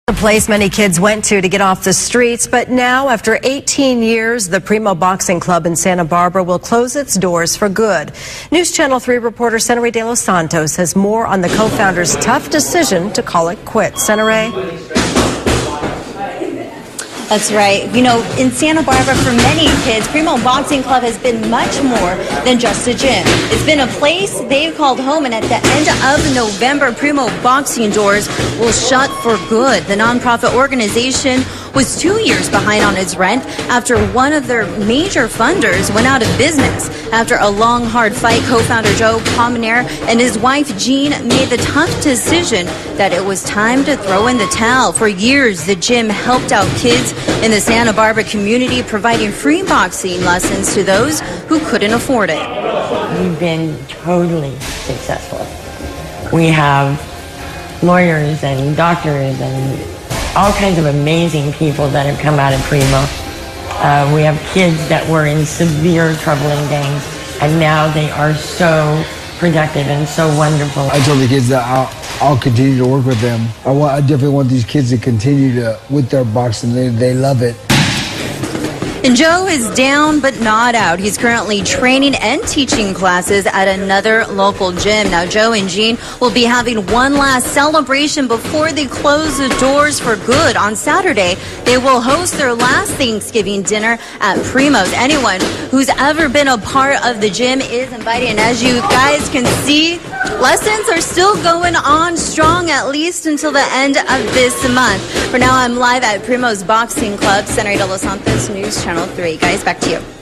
The place many kids went to get off the streets, but now, after 18 years, the Primo Boxing Club in Santa Barbara will close its doors for good. News Channel 3 reporter Senare De Los Santos has more on the co-founder's tough decision to call it quits. Senare? That's right. You know, in Santa Barbara, for many kids, Primo Boxing Club has been much more than just a gym. It's been a place they've called home, and at the end of November, Primo Boxing doors will shut for good. The nonprofit organization was 2 years behind on its rent after one of their major funders went out of business. After a long, hard fight, co-founder Joe Pominaer and his wife Jean made the tough decision that it was time to throw in the towel. For years, the gym helped out kids in the Santa Barbara community, providing free boxing lessons to those who couldn't afford it. We've been totally successful. We have lawyers and doctors and all kinds of amazing people that have come out of Primo. We have kids that were in severe trouble in gangs, and now they are so productive and so wonderful. I told the kids that I'll continue to work with them. I definitely want these kids to continue with their boxing. They love it. And Joe is down but not out. He's currently training and teaching classes at another local gym. Now, Joe and Jean will be having one last celebration before they close the doors for good. On Saturday, they will host their last Thanksgiving dinner at Primo's. Anyone who's ever been a part of the gym is invited. And as you guys can see, lessons are still going on strong, at least until the end of this month. For now, I'm live at Primo's Boxing Club. Senare De Los Santos, News Channel 3. Guys, back to you.